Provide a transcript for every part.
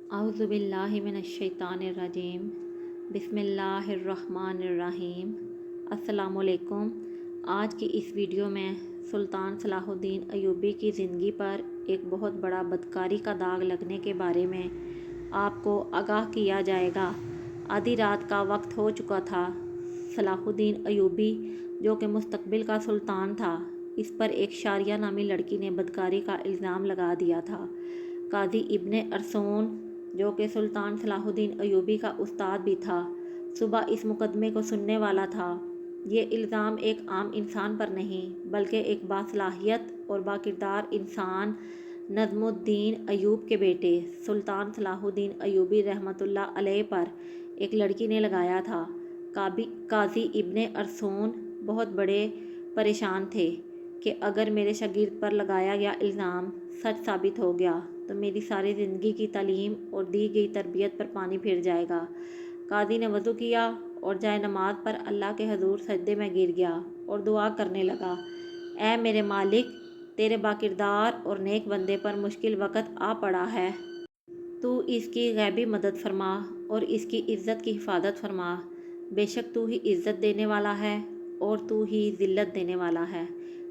اعوذ باللہ من الشیطان الرجیم بسم اللہ الرحمن الرحیم۔ السلام علیکم۔ آج کی اس ویڈیو میں سلطان صلاح الدین ایوبی کی زندگی پر ایک بہت بڑا بدکاری کا داغ لگنے کے بارے میں آپ کو آگاہ کیا جائے گا۔ آدھی رات کا وقت ہو چکا تھا۔ صلاح الدین ایوبی جو کہ مستقبل کا سلطان تھا، اس پر ایک شاریہ نامی لڑکی نے بدکاری کا الزام لگا دیا تھا۔ قاضی ابن ارسون جو کہ سلطان صلاح الدین ایوبی کا استاد بھی تھا، صبح اس مقدمے کو سننے والا تھا۔ یہ الزام ایک عام انسان پر نہیں بلکہ ایک باصلاحیت اور باکردار انسان، نظم الدین ایوب کے بیٹے سلطان صلاح الدین ایوبی رحمۃ اللہ علیہ پر ایک لڑکی نے لگایا تھا۔ قاضی ابن ارسون بہت بڑے پریشان تھے کہ اگر میرے شاگرد پر لگایا گیا الزام سچ ثابت ہو گیا تو میری ساری زندگی کی تعلیم اور دی گئی تربیت پر پانی پھر جائے گا۔ قاضی نے وضو کیا اور جائے نماز پر اللہ کے حضور سجدے میں گر گیا اور دعا کرنے لگا، اے میرے مالک، تیرے باکردار اور نیک بندے پر مشکل وقت آ پڑا ہے۔ تو اس کی غیبی مدد فرما اور اس کی عزت کی حفاظت فرما۔ بے شک تو ہی عزت دینے والا ہے اور تو ہی ذلت دینے والا ہے۔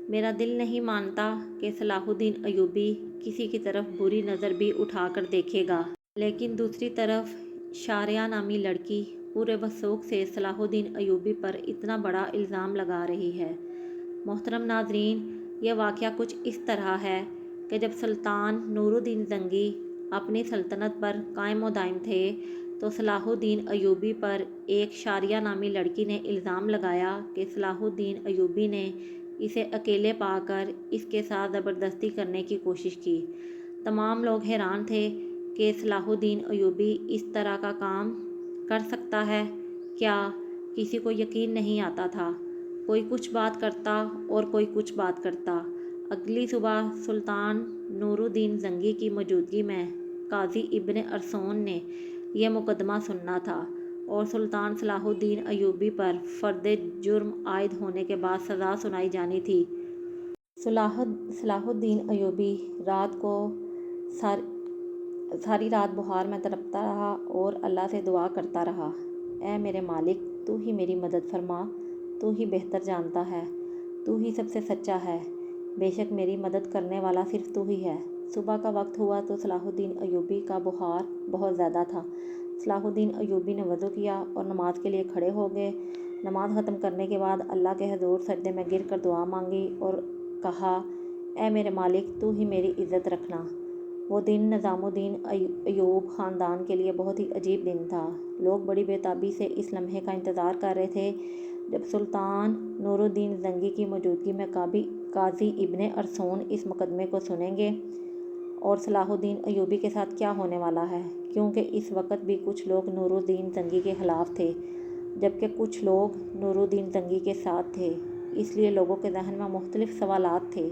میرا دل نہیں مانتا کہ صلاح الدین ایوبی کسی کی طرف بری نظر بھی اٹھا کر دیکھے گا، لیکن دوسری طرف شاریہ نامی لڑکی پورے وثوق سے صلاح الدین ایوبی پر اتنا بڑا الزام لگا رہی ہے۔ محترم ناظرین، یہ واقعہ کچھ اس طرح ہے کہ جب سلطان نور الدین زنگی اپنی سلطنت پر قائم و دائم تھے تو صلاح الدین ایوبی پر ایک شاریہ نامی لڑکی نے الزام لگایا کہ صلاح الدین ایوبی نے اسے اکیلے پا کر اس کے ساتھ زبردستی کرنے کی کوشش کی۔ تمام لوگ حیران تھے کہ صلاح الدین ایوبی اس طرح کا کام کر سکتا ہے کیا؟ کسی کو یقین نہیں آتا تھا۔ کوئی کچھ بات کرتا اور کوئی کچھ بات کرتا۔ اگلی صبح سلطان نور الدین زنگی کی موجودگی میں قاضی ابن ارسون نے یہ مقدمہ سننا تھا اور سلطان صلاح الدین ایوبی پر فرد جرم عائد ہونے کے بعد سزا سنائی جانی تھی۔ صلاح الدین ایوبی رات کو ساری رات بخار میں تڑپتا رہا اور اللہ سے دعا کرتا رہا، اے میرے مالک، تو ہی میری مدد فرما، تو ہی بہتر جانتا ہے، تو ہی سب سے سچا ہے، بے شک میری مدد کرنے والا صرف تو ہی ہے۔ صبح کا وقت ہوا تو صلاح الدین ایوبی کا بخار بہت زیادہ تھا۔ صلاح الدین ایوبی نے وضو کیا اور نماز کے لیے کھڑے ہو گئے۔ نماز ختم کرنے کے بعد اللہ کے حضور سجدے میں گر کر دعا مانگی اور کہا، اے میرے مالک، تو ہی میری عزت رکھنا۔ وہ دن نظام الدین ایوب خاندان کے لیے بہت ہی عجیب دن تھا۔ لوگ بڑی بے تابی سے اس لمحے کا انتظار کر رہے تھے جب سلطان نور الدین زنگی کی موجودگی میں قاضی ابن ارسون اس مقدمے کو سنیں گے اور صلاح الدین ایوبی کے ساتھ کیا ہونے والا ہے، کیونکہ اس وقت بھی کچھ لوگ نور الدین زنگی کے خلاف تھے جبکہ کچھ لوگ نور الدین زنگی کے ساتھ تھے، اس لیے لوگوں کے ذہن میں مختلف سوالات تھے۔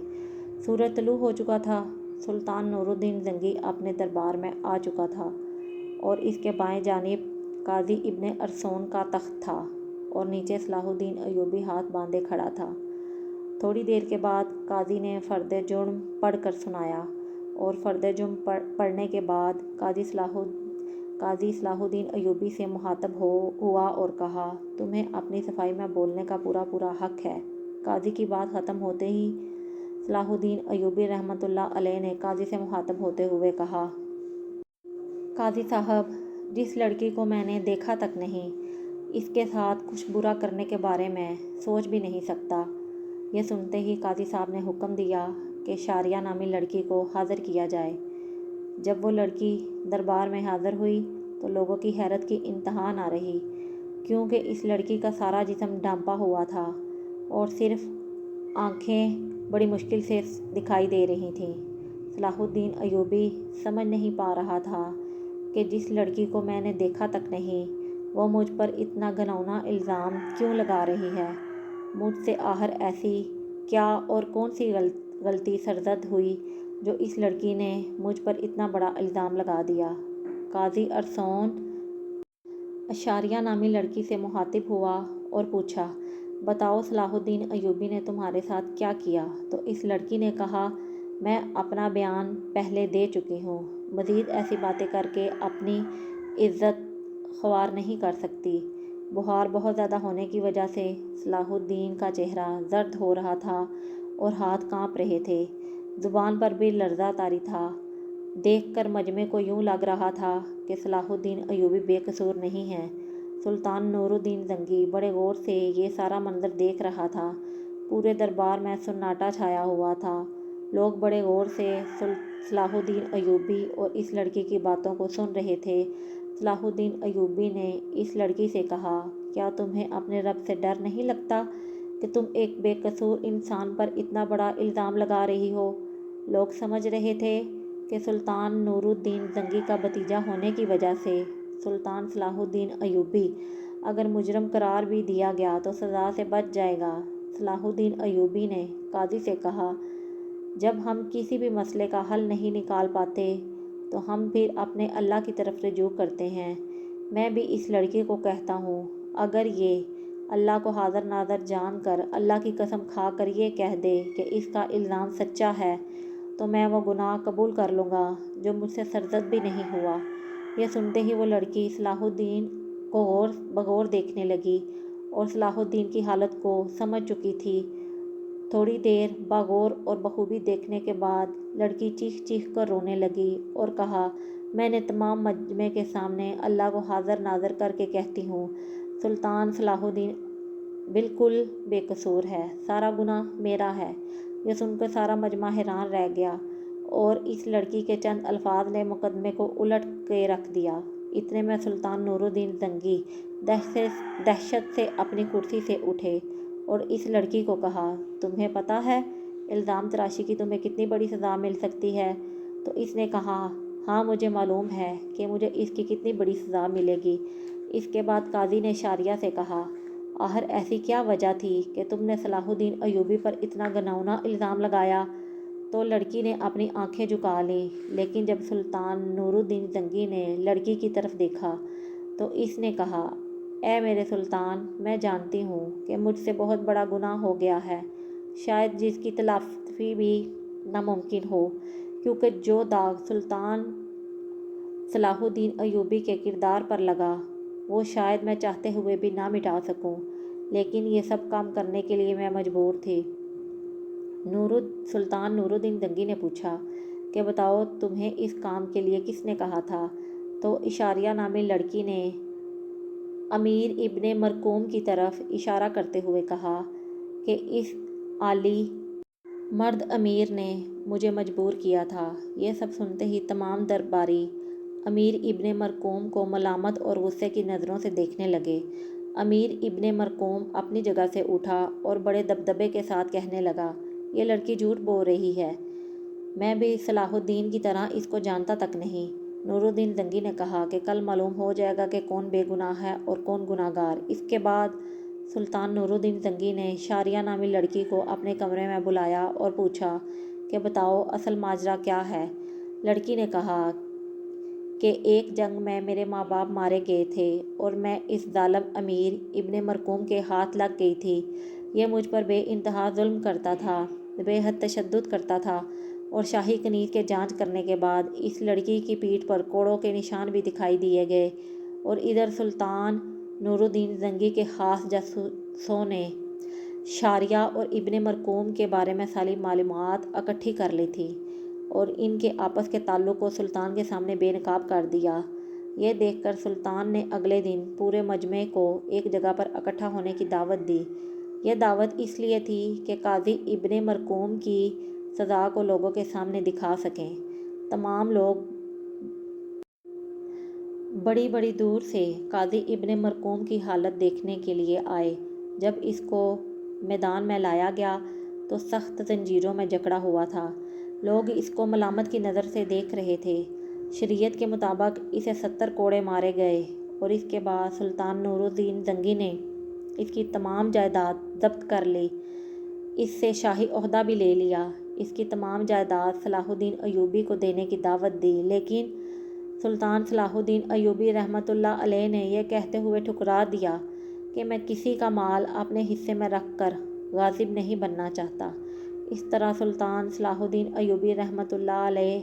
سورج طلوع ہو چکا تھا۔ سلطان نور الدین زنگی اپنے دربار میں آ چکا تھا اور اس کے بائیں جانب قاضی ابن ارسون کا تخت تھا اور نیچے صلاح الدین ایوبی ہاتھ باندھے کھڑا تھا۔ تھوڑی دیر کے بعد قاضی نے فرد جرم پڑھ کر سنایا اور فرد جرم پڑھنے کے بعد قاضی صلاح الدین ایوبی سے مخاطب ہوا اور کہا، تمہیں اپنی صفائی میں بولنے کا پورا حق ہے۔ قاضی کی بات ختم ہوتے ہی صلاح الدین ایوبی رحمۃ اللہ علیہ نے قاضی سے مخاطب ہوتے ہوئے کہا، قاضی صاحب، جس لڑکی کو میں نے دیکھا تک نہیں، اس کے ساتھ کچھ برا کرنے کے بارے میں سوچ بھی نہیں سکتا۔ یہ سنتے ہی قاضی صاحب نے حکم دیا کہ شاریہ نامی لڑکی کو حاضر کیا جائے۔ جب وہ لڑکی دربار میں حاضر ہوئی تو لوگوں کی حیرت کی انتہا نہ رہی، کیونکہ اس لڑکی کا سارا جسم ڈھانپا ہوا تھا اور صرف آنکھیں بڑی مشکل سے دکھائی دے رہی تھیں۔ صلاح الدین ایوبی سمجھ نہیں پا رہا تھا کہ جس لڑکی کو میں نے دیکھا تک نہیں، وہ مجھ پر اتنا گھناؤنا الزام کیوں لگا رہی ہے؟ مجھ سے آخر ایسی کیا اور کون سی غلطی سرزد ہوئی جو اس لڑکی نے مجھ پر اتنا بڑا الزام لگا دیا؟ قاضی ارسون شاریہ نامی لڑکی سے مخاطب ہوا اور پوچھا، بتاؤ صلاح الدین ایوبی نے تمہارے ساتھ کیا کیا؟ تو اس لڑکی نے کہا، میں اپنا بیان پہلے دے چکی ہوں، مزید ایسی باتیں کر کے اپنی عزت خوار نہیں کر سکتی۔ بخار بہت زیادہ ہونے کی وجہ سے صلاح الدین کا چہرہ زرد ہو رہا تھا اور ہاتھ کانپ رہے تھے، زبان پر بھی لرزہ طاری تھا۔ دیکھ کر مجمع کو یوں لگ رہا تھا کہ صلاح الدین ایوبی بے قصور نہیں ہے۔ سلطان نور الدین زنگی بڑے غور سے یہ سارا منظر دیکھ رہا تھا۔ پورے دربار میں سناٹا چھایا ہوا تھا۔ لوگ بڑے غور سے صلاح الدین ایوبی اور اس لڑکی کی باتوں کو سن رہے تھے۔ صلاح الدین ایوبی نے اس لڑکی سے کہا، کیا تمہیں اپنے رب سے ڈر نہیں لگتا کہ تم ایک بے قصور انسان پر اتنا بڑا الزام لگا رہی ہو؟ لوگ سمجھ رہے تھے کہ سلطان نور الدین زنگی کا بھتیجا ہونے کی وجہ سے سلطان صلاح الدین ایوبی اگر مجرم قرار بھی دیا گیا تو سزا سے بچ جائے گا۔ صلاح الدین ایوبی نے قاضی سے کہا، جب ہم کسی بھی مسئلے کا حل نہیں نکال پاتے تو ہم پھر اپنے اللہ کی طرف رجوع کرتے ہیں۔ میں بھی اس لڑکی کو کہتا ہوں، اگر یہ اللہ کو حاضر ناظر جان کر اللہ کی قسم کھا کر یہ کہہ دے کہ اس کا الزام سچا ہے تو میں وہ گناہ قبول کر لوں گا جو مجھ سے سرزد بھی نہیں ہوا۔ یہ سنتے ہی وہ لڑکی صلاح الدین کو غور بغور دیکھنے لگی اور صلاح الدین کی حالت کو سمجھ چکی تھی۔ تھوڑی دیر باغور اور بخوبی دیکھنے کے بعد لڑکی چیخ چیخ کر رونے لگی اور کہا، میں نے تمام مجمع کے سامنے اللہ کو حاضر ناظر کر کے کہتی ہوں، سلطان صلاح الدین بالکل بے قصور ہے، سارا گناہ میرا ہے۔ یہ سن کر سارا مجمع حیران رہ گیا اور اس لڑکی کے چند الفاظ نے مقدمے کو الٹ کے رکھ دیا۔ اتنے میں سلطان نور الدین زنگی دہشت سے اپنی کرسی سے اٹھے اور اس لڑکی کو کہا، تمہیں پتہ ہے الزام تراشی کی تمہیں کتنی بڑی سزا مل سکتی ہے؟ تو اس نے کہا، ہاں مجھے معلوم ہے کہ مجھے اس کی کتنی بڑی سزا ملے گی۔ اس کے بعد قاضی نے شاریہ سے کہا، آخر ایسی کیا وجہ تھی کہ تم نے صلاح الدین ایوبی پر اتنا گھناؤنا الزام لگایا؟ تو لڑکی نے اپنی آنکھیں جھکا لیں، لیکن جب سلطان نور الدین زنگی نے لڑکی کی طرف دیکھا تو اس نے کہا، اے میرے سلطان، میں جانتی ہوں کہ مجھ سے بہت بڑا گناہ ہو گیا ہے، شاید جس کی تلافی بھی ناممکن ہو، کیونکہ جو داغ سلطان صلاح الدین ایوبی کے کردار پر لگا وہ شاید میں چاہتے ہوئے بھی نہ مٹا سکوں، لیکن یہ سب کام کرنے کے لیے میں مجبور تھی۔ سلطان نور الدین زنگی نے پوچھا کہ بتاؤ تمہیں اس کام کے لیے کس نے کہا تھا؟ تو اشاریہ نامی لڑکی نے امیر ابن مرقوم کی طرف اشارہ کرتے ہوئے کہا کہ اس عالی مرد امیر نے مجھے مجبور کیا تھا۔ یہ سب سنتے ہی تمام درباری امیر ابن مرقوم کو ملامت اور غصے کی نظروں سے دیکھنے لگے۔ امیر ابن مرقوم اپنی جگہ سے اٹھا اور بڑے دبدبے کے ساتھ کہنے لگا، یہ لڑکی جھوٹ بول رہی ہے، میں بھی صلاح الدین کی طرح اس کو جانتا تک نہیں۔ نور الدین زنگی نے کہا کہ کل معلوم ہو جائے گا کہ کون بے گناہ ہے اور کون گناہ گار۔ اس کے بعد سلطان نور الدین زنگی نے شاریہ نامی لڑکی کو اپنے کمرے میں بلایا اور پوچھا کہ بتاؤ اصل ماجرا کیا ہے؟ لڑکی نے کہا کہ ایک جنگ میں میرے ماں باپ مارے گئے تھے اور میں اس ظالم امیر ابن مرقوم کے ہاتھ لگ گئی تھی۔ یہ مجھ پر بے انتہا ظلم کرتا تھا، بے حد تشدد کرتا تھا اور شاہی کنیز کے جانچ کرنے کے بعد اس لڑکی کی پیٹھ پر کوڑوں کے نشان بھی دکھائی دیے گئے۔ اور ادھر سلطان نور الدین زنگی کے خاص جاسوسوں نے شاریہ اور ابن مرقوم کے بارے میں ساری معلومات اکٹھی کر لی تھی اور ان کے آپس کے تعلق کو سلطان کے سامنے بے نقاب کر دیا۔ یہ دیکھ کر سلطان نے اگلے دن پورے مجمع کو ایک جگہ پر اکٹھا ہونے کی دعوت دی۔ یہ دعوت اس لیے تھی کہ قاضی ابن مرقوم کی سزا کو لوگوں کے سامنے دکھا سکیں۔ تمام لوگ بڑی بڑی دور سے قاضی ابن مرقوم کی حالت دیکھنے کے لیے آئے۔ جب اس کو میدان میں لایا گیا تو سخت زنجیروں میں جکڑا ہوا تھا۔ لوگ اس کو ملامت کی نظر سے دیکھ رہے تھے۔ شریعت کے مطابق اسے 70 کوڑے مارے گئے اور اس کے بعد سلطان نور الدین زنگی نے اس کی تمام جائیداد ضبط کر لی، اس سے شاہی عہدہ بھی لے لیا۔ اس کی تمام جائیداد صلاح الدین ایوبی کو دینے کی دعوت دی، لیکن سلطان صلاح الدین ایوبی رحمۃ اللہ علیہ نے یہ کہتے ہوئے ٹھکرا دیا کہ میں کسی کا مال اپنے حصے میں رکھ کر غاصب نہیں بننا چاہتا۔ اس طرح سلطان صلاح الدین ایوبی رحمۃ اللہ علیہ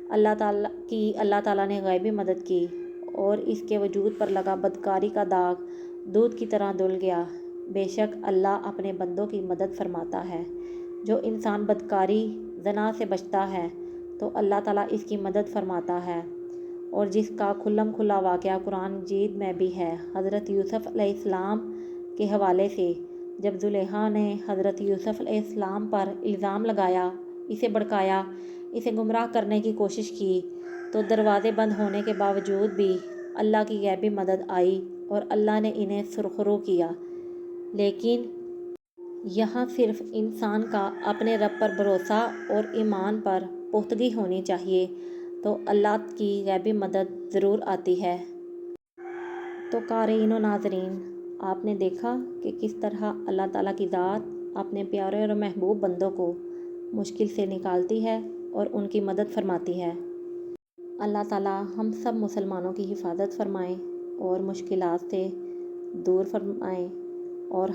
اللہ تعالیٰ نے غیبی مدد کی اور اس کے وجود پر لگا بدکاری کا داغ دودھ کی طرح دھل گیا۔ بے شک اللہ اپنے بندوں کی مدد فرماتا ہے۔ جو انسان بدکاری زنا سے بچتا ہے تو اللہ تعالیٰ اس کی مدد فرماتا ہے، اور جس کا کھلم کھلا واقعہ قرآن مجید میں بھی ہے۔ حضرت یوسف علیہ السلام کے حوالے سے، جب زلیخا نے حضرت یوسف علیہ السلام پر الزام لگایا، اسے بھڑکایا، اسے گمراہ کرنے کی کوشش کی، تو دروازے بند ہونے کے باوجود بھی اللہ کی غیبی مدد آئی اور اللہ نے انہیں سرخرو کیا۔ لیکن یہاں صرف انسان کا اپنے رب پر بھروسہ اور ایمان پر پختگی ہونی چاہیے، تو اللہ کی غیبی مدد ضرور آتی ہے۔ تو قارئین و ناظرین، آپ نے دیکھا کہ کس طرح اللہ تعالیٰ کی ذات اپنے پیارے اور محبوب بندوں کو مشکل سے نکالتی ہے اور ان کی مدد فرماتی ہے۔ اللہ تعالیٰ ہم سب مسلمانوں کی حفاظت فرمائیں اور مشکلات سے دور فرمائیں، اور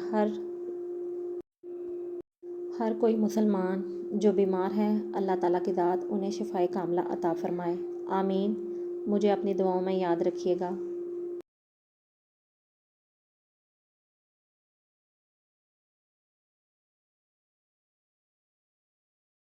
ہر کوئی مسلمان جو بیمار ہے، اللہ تعالیٰ کی ذات انہیں شفائے کاملہ عطا فرمائے۔ آمین۔ مجھے اپنی دعاؤں میں یاد رکھیے گا۔